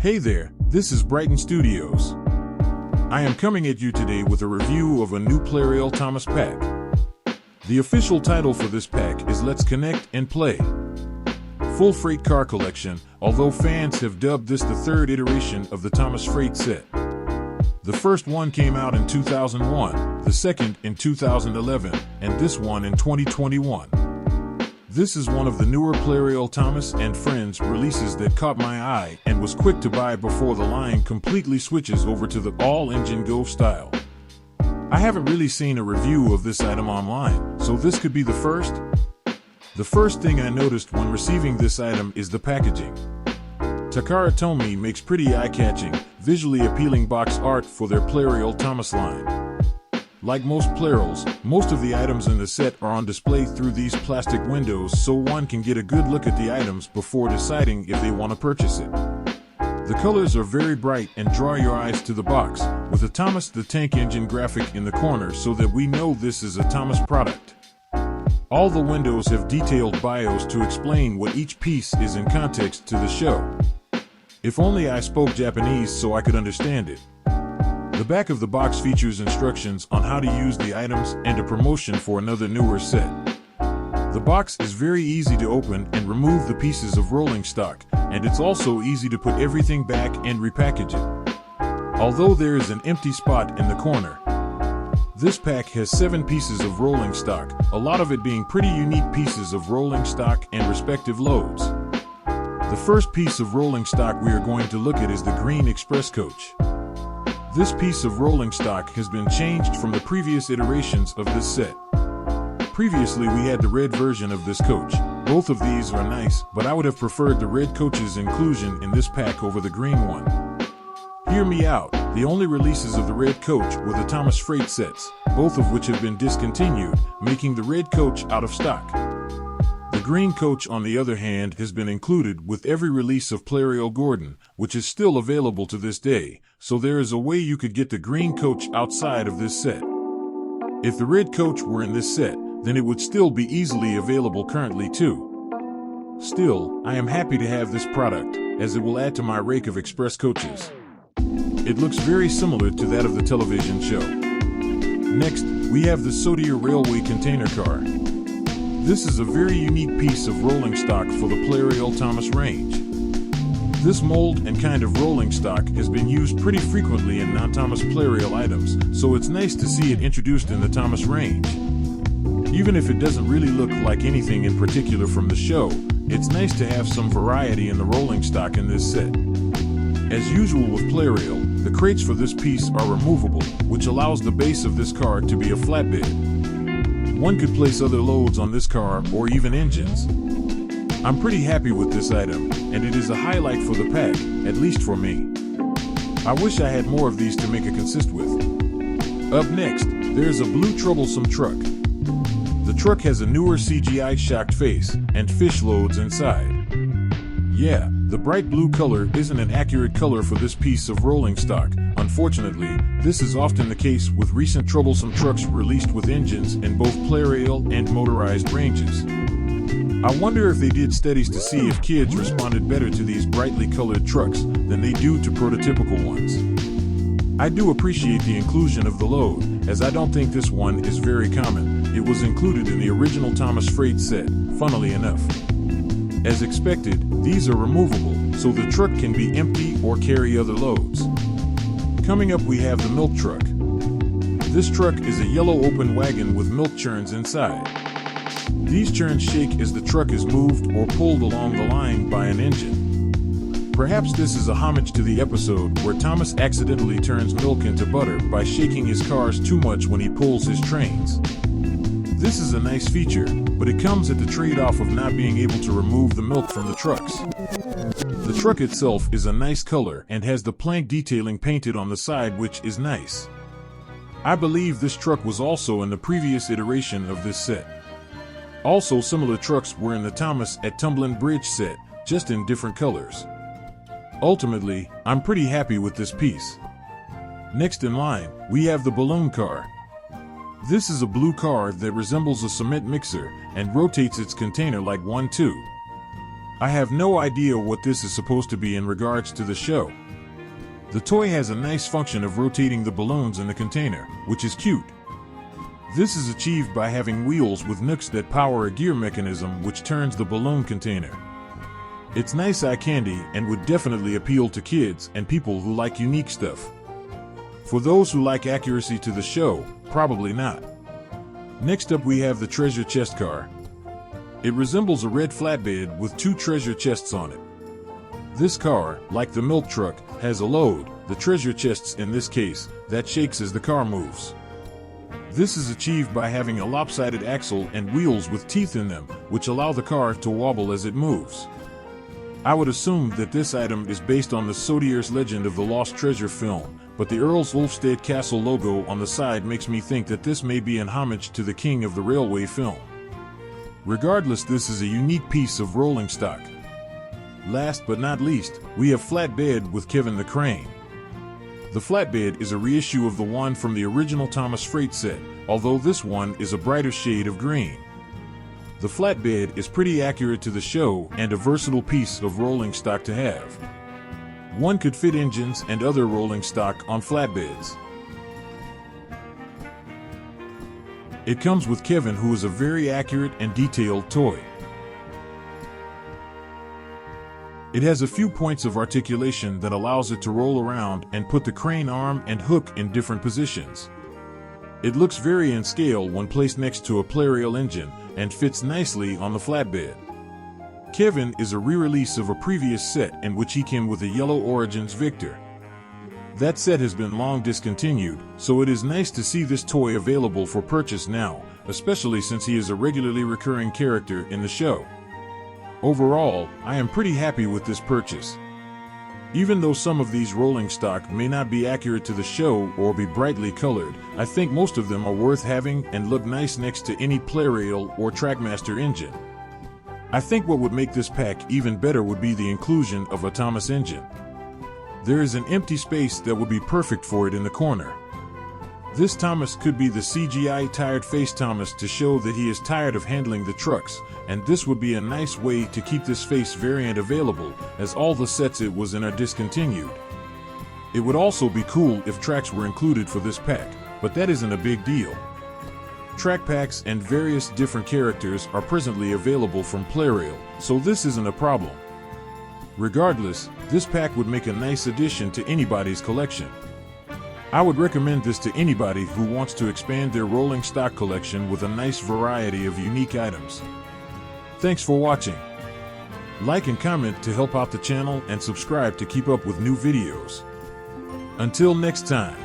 Hey there, this is Brighton Studios. I am coming at you today with a review of a new Plarail Thomas Pack. The official title for this pack is Let's Connect and Play. Full freight car collection, although fans have dubbed this the third iteration of the Thomas freight set. The first one came out in 2001, the second in 2011, and this one in 2021. This is one of the newer Plarail Thomas and Friends releases that caught my eye and was quick to buy before the line completely switches over to the all-engine Go style. I haven't really seen a review of this item online, so this could be the first. The first thing I noticed when receiving this item is the packaging. Takara Tomy makes pretty eye-catching, visually appealing box art for their Plarail Thomas line. Like most Plarails, most of the items in the set are on display through these plastic windows so one can get a good look at the items before deciding if they want to purchase it. The colors are very bright and draw your eyes to the box, with the Thomas the Tank Engine graphic in the corner so that we know this is a Thomas product. All the windows have detailed bios to explain what each piece is in context to the show. If only I spoke Japanese so I could understand it. The back of the box features instructions on how to use the items and a promotion for another newer set. The box is very easy to open and remove the pieces of rolling stock, and it's also easy to put everything back and repackage it. Although there is an empty spot in the corner. This pack has 7 pieces of rolling stock, a lot of it being pretty unique pieces of rolling stock and respective loads. The first piece of rolling stock we are going to look at is the green express coach. This piece of rolling stock has been changed from the previous iterations of this set. Previously we had the red version of this coach. Both of these are nice, but I would have preferred the red coach's inclusion in this pack over the green one. Hear me out, the only releases of the red coach were the Thomas freight sets, both of which have been discontinued, making the red coach out of stock. The green coach, on the other hand, has been included with every release of Plarail Gordon, which is still available to this day, so there is a way you could get the green coach outside of this set. If the red coach were in this set, then it would still be easily available currently too. Still, I am happy to have this product, as it will add to my rake of express coaches. It looks very similar to that of the television show. Next, we have the Sotier Railway Container Car. This is a very unique piece of rolling stock for the Plarail Thomas range. This mold and kind of rolling stock has been used pretty frequently in non-Thomas Plarail items, so it's nice to see it introduced in the Thomas range. Even if it doesn't really look like anything in particular from the show, it's nice to have some variety in the rolling stock in this set. As usual with Plarail, the crates for this piece are removable, which allows the base of this car to be a flatbed. One could place other loads on this car or even engines. I'm pretty happy with this item, and it is a highlight for the pack, at least for me. I wish I had more of these to make it consist with. Up next, there's a blue troublesome truck. The truck has a newer CGI shocked face and fish loads inside. Yeah, the bright blue color isn't an accurate color for this piece of rolling stock. Unfortunately, this is often the case with recent troublesome trucks released with engines in both Plarail and motorized ranges. I wonder if they did studies to see if kids responded better to these brightly colored trucks than they do to prototypical ones. I do appreciate the inclusion of the load, as I don't think this one is very common. It was included in the original Thomas freight set, funnily enough. As expected, these are removable, so the truck can be empty or carry other loads. Coming up we have the milk truck. This truck is a yellow open wagon with milk churns inside. These churns shake as the truck is moved or pulled along the line by an engine. Perhaps this is a homage to the episode where Thomas accidentally turns milk into butter by shaking his cars too much when he pulls his trains. This is a nice feature, but it comes at the trade-off of not being able to remove the milk from the trucks. The truck itself is a nice color and has the plank detailing painted on the side, which is nice. I believe this truck was also in the previous iteration of this set. Also, similar trucks were in the Thomas at Tumblin Bridge set, just in different colors. Ultimately, I'm pretty happy with this piece. Next in line, we have the balloon car. This is a blue car that resembles a cement mixer and rotates its container like one too. I have no idea what this is supposed to be in regards to the show. The toy has a nice function of rotating the balloons in the container, which is cute. This is achieved by having wheels with nooks that power a gear mechanism which turns the balloon container. It's nice eye candy and would definitely appeal to kids and people who like unique stuff. For those who like accuracy to the show, probably not. Next up we have the treasure chest car. It resembles a red flatbed with 2 treasure chests on it. This car, like the milk truck, has a load, the treasure chests in this case, that shakes as the car moves. This is achieved by having a lopsided axle and wheels with teeth in them, which allow the car to wobble as it moves. I would assume that this item is based on the Sodier's Legend of the Lost Treasure film, but the Earl's Ulfsted Castle logo on the side makes me think that this may be an homage to the King of the Railway film. Regardless, this is a unique piece of rolling stock. Last but not least, we have Flatbed with Kevin the Crane. The flatbed is a reissue of the one from the original Thomas freight set, although this one is a brighter shade of green. The flatbed is pretty accurate to the show and a versatile piece of rolling stock to have. One could fit engines and other rolling stock on flatbeds. It comes with Kevin, who is a very accurate and detailed toy. It has a few points of articulation that allows it to roll around and put the crane arm and hook in different positions. It looks very in scale when placed next to a Plarail engine and fits nicely on the flatbed. Kevin is a re-release of a previous set in which he came with a Yellow Origins Victor. That set has been long discontinued, so it is nice to see this toy available for purchase now, especially since he is a regularly recurring character in the show. Overall, I am pretty happy with this purchase. Even though some of these rolling stock may not be accurate to the show or be brightly colored, I think most of them are worth having and look nice next to any Plarail or Trackmaster engine. I think what would make this pack even better would be the inclusion of a Thomas engine. There is an empty space that would be perfect for it in the corner. This Thomas could be the CGI tired face Thomas to show that he is tired of handling the trucks, and this would be a nice way to keep this face variant available, as all the sets it was in are discontinued. It would also be cool if tracks were included for this pack, but that isn't a big deal. Track packs and various different characters are presently available from Plarail, so this isn't a problem. Regardless, this pack would make a nice addition to anybody's collection. I would recommend this to anybody who wants to expand their rolling stock collection with a nice variety of unique items. Thanks for watching. Like and comment to help out the channel and subscribe to keep up with new videos. Until next time.